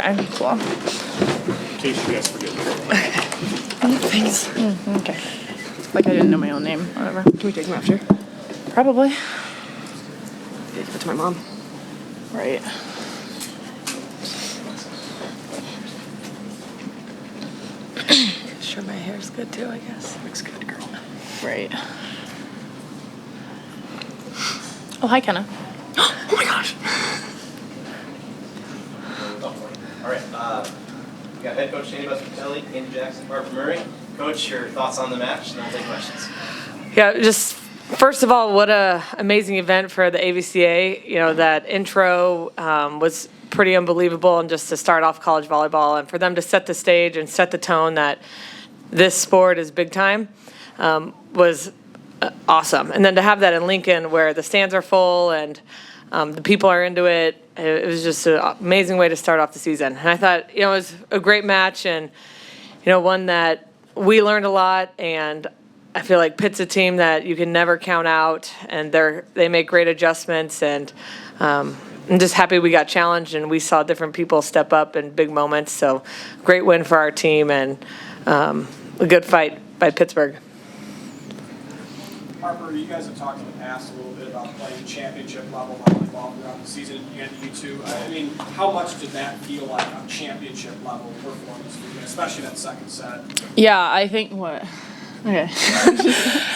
Okay, cool. In case you guys forget. Thanks. Okay. Like I didn't know my own name. Whatever. Can we take them after? Probably. Yeah, give it to my mom. Right. Sure, my hair's good too, I guess. Looks good, girl. Right. Oh, hi, Kenna. Oh my gosh. All right, we got head coach Dani Busboom Kelly, Andi Jackson, Harper Murray. Coach, your thoughts on the match, and then we'll take questions. Yeah, just first of all, what a amazing event for the AVCA. You know, that intro was pretty unbelievable, and just to start off college volleyball and for them to set the stage and set the tone that this sport is big time was awesome. And then to have that in Lincoln where the stands are full and the people are into it, it was just an amazing way to start off the season. And I thought, you know, it was a great match and, you know, one that we learned a lot, and I feel like Pitt's a team that you can never count out, and they make great adjustments, and I'm just happy we got challenged and we saw different people step up in big moments. So great win for our team and a good fight by Pittsburgh. Harper, you guys have talked in the past a little bit about playing championship level volleyball throughout the season, and you too. I mean, how much did that feel like a championship level performance for you, especially that second set? Yeah, I think what? Okay.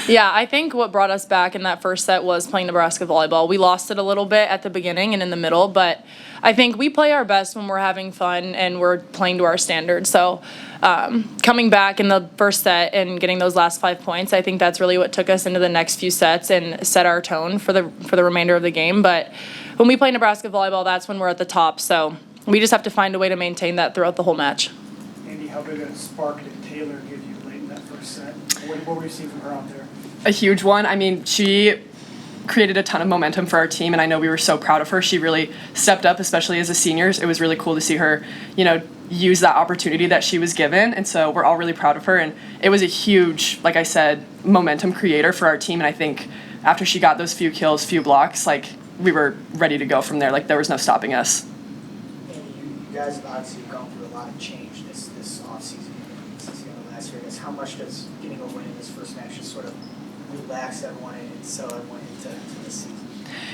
Yeah, I think what brought us back in that first set was playing Nebraska volleyball. We lost it a little bit at the beginning and in the middle, but I think we play our best when we're having fun and we're playing to our standards. So coming back in the first set and getting those last 5 points, I think that's really what took us into the next few sets and set our tone for the remainder of the game. But when we play Nebraska volleyball, that's when we're at the top. So we just have to find a way to maintain that throughout the whole match. Andi, how big a spark did Taylor give you late in that first set? What were you seeing from her out there? A huge one. I mean, she created a ton of momentum for our team, and I know we were so proud of her. She really stepped up, especially as a senior. It was really cool to see her, you know, use that opportunity that she was given, and so we're all really proud of her. And it was a huge, like I said, momentum creator for our team, and I think after she got those few kills, few blocks, like, we were ready to go from there. Like, there was no stopping us. Andi, you guys have obviously gone through a lot of change this offseason since the end of last year. I guess how much does getting a win in this first match just sort of relax everyone and settle everyone into this season?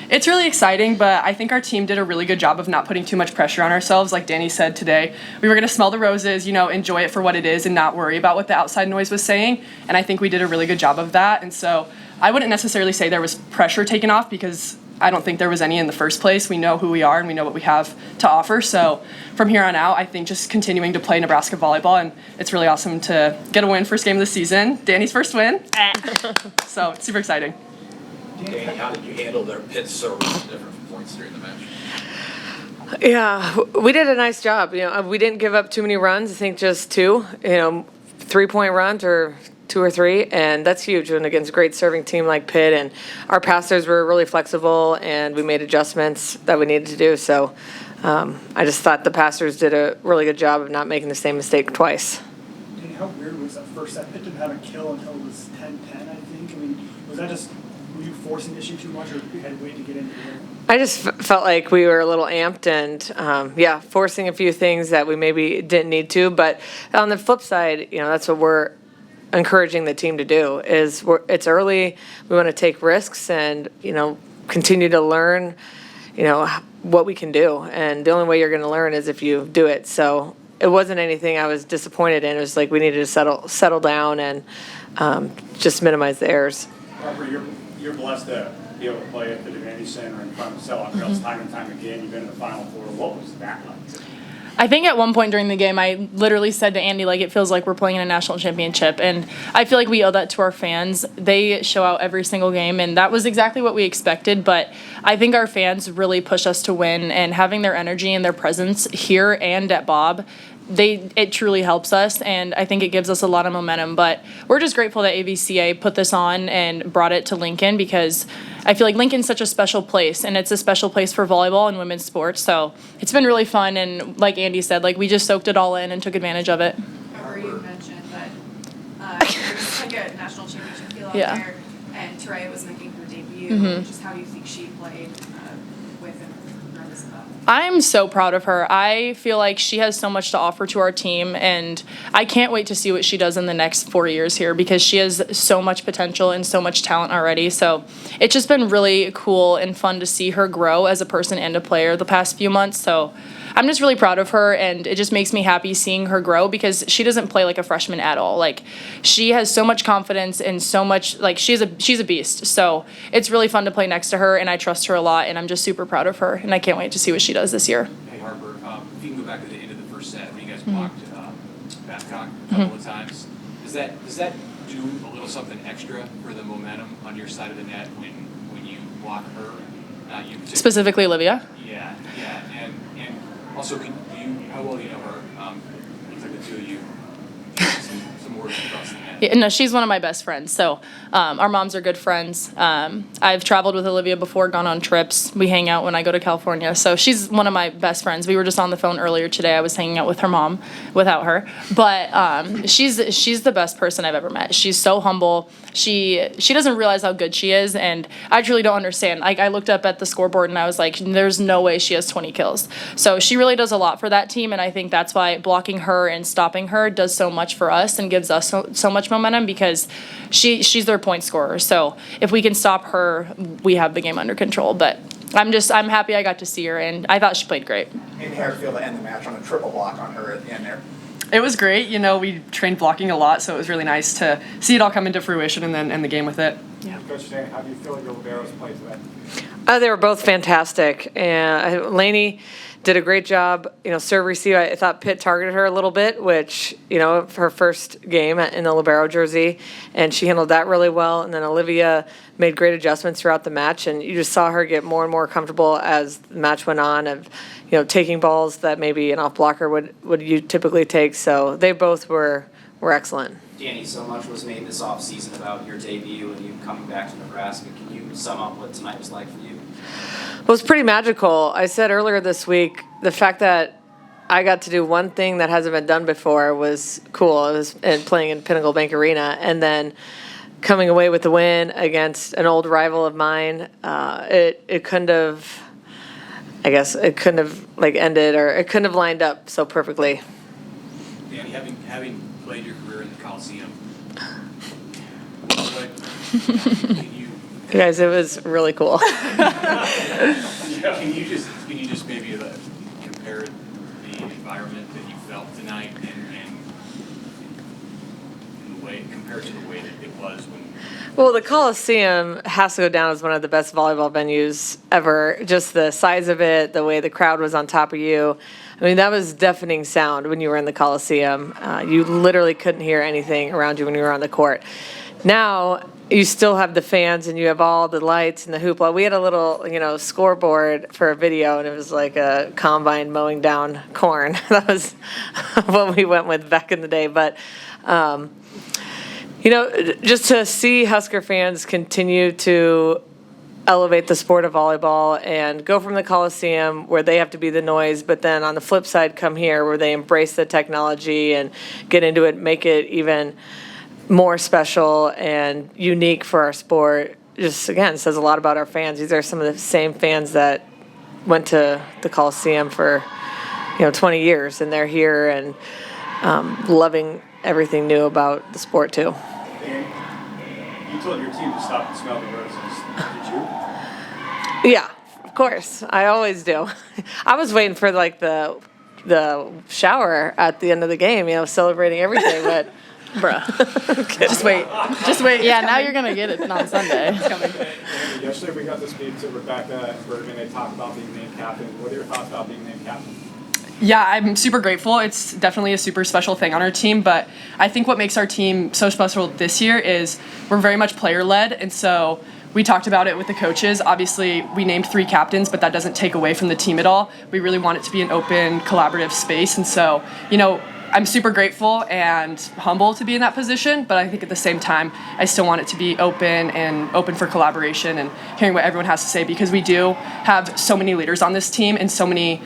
It's really exciting, but I think our team did a really good job of not putting too much pressure on ourselves. Like Dani said today, we were going to smell the roses, you know, enjoy it for what it is and not worry about what the outside noise was saying. And I think we did a really good job of that. And so I wouldn't necessarily say there was pressure taken off, because I don't think there was any in the first place. We know who we are and we know what we have to offer. So from here on out, I think just continuing to play Nebraska volleyball, and it's really awesome to get a win first game of the season. Dani's first win. So it's super exciting. Dani, how did you handle their Pitt service at different points during the match? Yeah, we did a nice job. You know, we didn't give up too many runs. I think just 2, you know, 3-point runs or 2 or 3, and that's huge. And against a great serving team like Pitt, and our passers were really flexible, and we made adjustments that we needed to do. So I just thought the passers did a really good job of not making the same mistake twice. Andi, how weird was that first set? Pitt didn't have a kill until it was 10-10, I think. I mean, was that just, were you forcing the issue too much, or you had to wait to get into it? I just felt like we were a little amped and, yeah, forcing a few things that we maybe didn't need to. But on the flip side, you know, that's what we're encouraging the team to do. It's early. We want to take risks and, you know, continue to learn, you know, what we can do. And the only way you're going to learn is if you do it. So it wasn't anything I was disappointed in. It was like we needed to settle down and just minimize the errors. Harper, you're blessed to be able to play at the Dani Center in front of sellout crowds time and time again. You've been in the Final Four. What was that like? I think at one point during the game, I literally said to Andi, like, it feels like we're playing in a national championship. And I feel like we owe that to our fans. They show out every single game, and that was exactly what we expected. But I think our fans really push us to win, and having their energy and their presence here and at Bob, it truly helps us, and I think it gives us a lot of momentum. But we're just grateful that AVCA put this on and brought it to Lincoln, because I feel like Lincoln's such a special place, and it's a special place for volleyball and women's sports. So it's been really fun, and like Andi said, like, we just soaked it all in and took advantage of it. Harper, you mentioned that there's like a national championship feel out there, and Torreya was making her debut. Just how do you think she played with and around this about? I'm so proud of her. I feel like she has so much to offer to our team, and I can't wait to see what she does in the next 4 years here because she has so much potential and so much talent already. So it's just been really cool and fun to see her grow as a person and a player the past few months. So I'm just really proud of her, and it just makes me happy seeing her grow because she doesn't play like a freshman at all. Like, she has so much confidence and so much, like, she's a beast. So it's really fun to play next to her, and I trust her a lot, and I'm just super proud of her, and I can't wait to see what she does this year. Hey, Harper, if you can go back to the end of the first set when you guys blocked Babcock a couple of times, does that do a little something extra for the momentum on your side of the net when you block her, not you? Specifically Olivia? Yeah, and also, how well do you know her? Looks like the two of you, some words across the net. Yeah, no, she's one of my best friends. So our moms are good friends. I've traveled with Olivia before, gone on trips. We hang out when I go to California. So she's one of my best friends. We were just on the phone earlier today. I was hanging out with her mom without her. But she's the best person I've ever met. She's so humble. She doesn't realize how good she is, and I truly don't understand. Like, I looked up at the scoreboard and I was like, there's no way she has 20 kills. So she really does a lot for that team, and I think that's why blocking her and stopping her does so much for us and gives us so much momentum because she's their point scorer. So if we can stop her, we have the game under control. But I'm happy I got to see her, and I thought she played great. And how did it feel to end the match on a triple block on her at the end there? It was great. You know, we trained blocking a lot, so it was really nice to see it all come into fruition and then end the game with it. Yeah. Coach Dani, how do you feel your liberos played today? They were both fantastic, and Lainey did a great job. You know, serve receive. I thought Pitt targeted her a little bit, which, you know, her first game in the libero jersey, and she handled that really well. And then Olivia made great adjustments throughout the match, and you just saw her get more and more comfortable as the match went on of, you know, taking balls that maybe an off blocker would you typically take. So they both were excellent. Dani, so much was made this offseason about your debut and you coming back to Nebraska. Can you sum up what tonight was like for you? It was pretty magical. I said earlier this week, the fact that I got to do one thing that hasn't been done before was cool. It was playing in Pinnacle Bank Arena, and then coming away with the win against an old rival of mine. It couldn't have, I guess, it couldn't have like ended, or it couldn't have lined up so perfectly. Dani, having played your career in the Coliseum, You guys, it was really cool. Can you just maybe compare the environment that you felt tonight and the way compared to the way that it was when? Well, the Coliseum has to go down as one of the best volleyball venues ever. Just the size of it, the way the crowd was on top of you. I mean, that was deafening sound when you were in the Coliseum. You literally couldn't hear anything around you when you were on the court. Now, you still have the fans and you have all the lights and the hoopla. We had a little, scoreboard for a video, and it was like a combine mowing down corn. That was what we went with back in the day. But, just to see Husker fans continue to elevate the sport of volleyball and go from the Coliseum where they have to be the noise, but then on the flip side come here where they embrace the technology and get into it, make it even more special and unique for our sport. Just, again, says a lot about our fans. These are some of the same fans that went to the Coliseum for 20 years, and they're here and loving everything new about the sport too. You told your team to stop and smell the roses. Did you? Yeah, of course. I always do. I was waiting for the shower at the end of the game, celebrating everything, but bruh. Just wait. Yeah, now you're gonna get it on Sunday. It's coming. Yesterday we got to speak to Rebecca and Bergman. They talked about being named captain. What are your thoughts about being named captain? Yeah, I'm super grateful. It's definitely a super special thing on our team, but I think what makes our team so special this year is we're very much player-led, and so we talked about it with the coaches. Obviously, we named 3 captains, but that doesn't take away from the team at all. We really want it to be an open, collaborative space, and so, I'm super grateful and humble to be in that position, but I think at the same time, I still want it to be open and open for collaboration and hearing what everyone has to say, because we do have so many leaders on this team and so many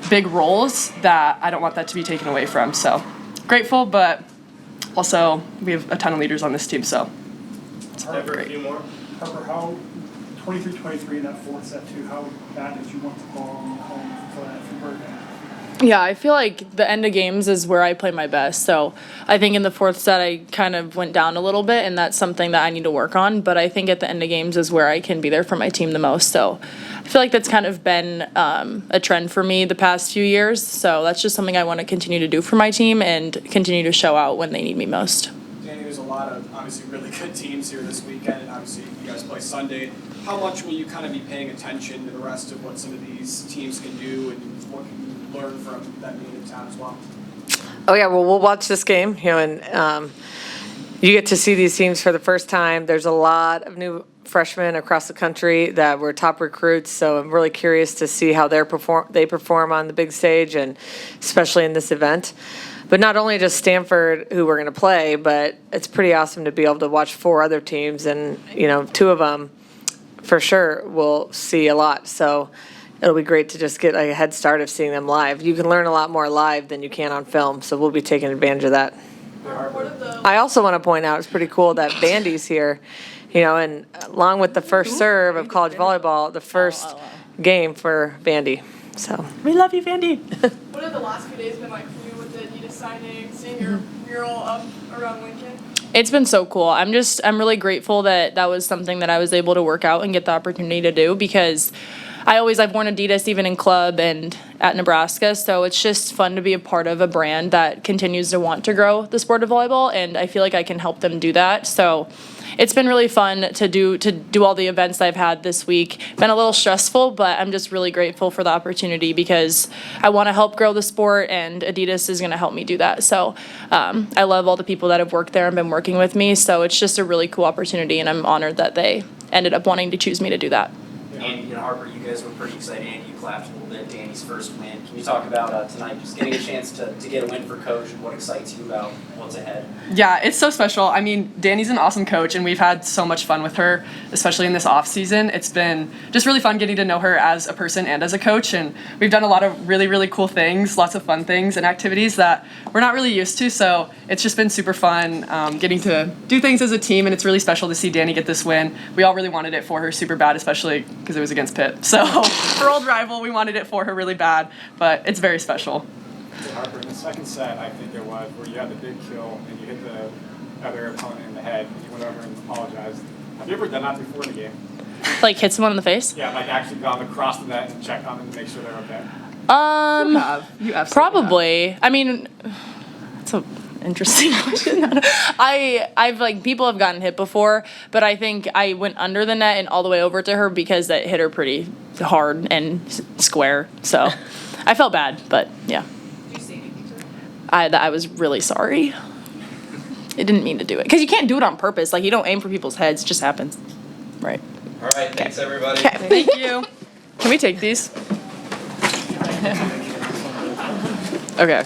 big roles that I don't want that to be taken away from. So grateful, but also we have a ton of leaders on this team, so it's Harper, great. a few more. Harper, how 23-23 in that fourth set too. How bad did you want the ball home for that from Hurrdat? Yeah, I feel like the end of games is where I play my best. So I think in the fourth set I kind of went down a little bit, and that's something that I need to work on. But I think at the end of games is where I can be there for my team the most. So I feel like that's kind of been a trend for me the past few years. So that's just something I want to continue to do for my team and continue to show out when they need me most. Dani, there's a lot of obviously really good teams here this weekend, and obviously you guys play Sunday. How much will you kind of be paying attention to the rest of what some of these teams can do, and what can you learn from them being in town as well? Oh yeah, well we'll watch this game, and you get to see these teams for the first time. There's a lot of new freshmen across the country that were top recruits, so I'm really curious to see how they perform on the big stage, and especially in this event. But not only just Stanford, who we're going to play, but it's pretty awesome to be able to watch 4 other teams, and 2 of them for sure we'll see a lot. So it'll be great to just get a head start of seeing them live. You can learn a lot more live than you can on film, so we'll be taking advantage of that. I also want to point out it's pretty cool that Vandy's here, and along with the first serve of college volleyball, the first game for Vandy. So we love you, Vandy. What have the last few days been like for you with the Adidas signing, seeing your mural up around Lincoln? It's been so cool. I'm really grateful that was something that I was able to work out and get the opportunity to do, because I've worn Adidas even in club and at Nebraska, so it's just fun to be a part of a brand that continues to want to grow the sport of volleyball, and I feel like I can help them do that. So it's been really fun to do all the events I've had this week. Been a little stressful, but I'm just really grateful for the opportunity, because I want to help grow the sport, and Adidas is going to help me do that. So I love all the people that have worked there and been working with me, so it's just a really cool opportunity, and I'm honored that they ended up wanting to choose me to do that. Andi and Harper, you guys were pretty excited. Andi, you clapped a little bit. Dani's first win. Can you talk about tonight, just getting a chance to get a win for Coach, and what excites you about what's ahead? Yeah, it's so special. I mean, Dani's an awesome coach, and we've had so much fun with her, especially in this off season. It's been just really fun getting to know her as a person and as a coach, and we've done a lot of really, really cool things, lots of fun things and activities that we're not really used to. So it's just been super fun getting to do things as a team, and it's really special to see Dani get this win. We all really wanted it for her super bad, especially because it was against Pitt. So her old rival, we wanted it for her really bad, but it's very special. Harper, in the second set, I think it was, where you had the big kill and you hit the other opponent in the head, and you went over and apologized. Have you ever done that before in the game? Like hit someone in the face? Yeah, like actually gone across the net and checked on them to make sure they're okay. You absolutely probably have. I mean, it's an interesting question. I've like, people have gotten hit before, but I think I went under the net and all the way over to her, because that hit her pretty hard and square. So I felt bad, but yeah. Did you say anything to her? I was really sorry. I didn't mean to do it, because you can't do it on purpose. Like, you don't aim for people's heads; it just happens. Right. All right, thanks everybody. Thank you. Can we take these? Okay.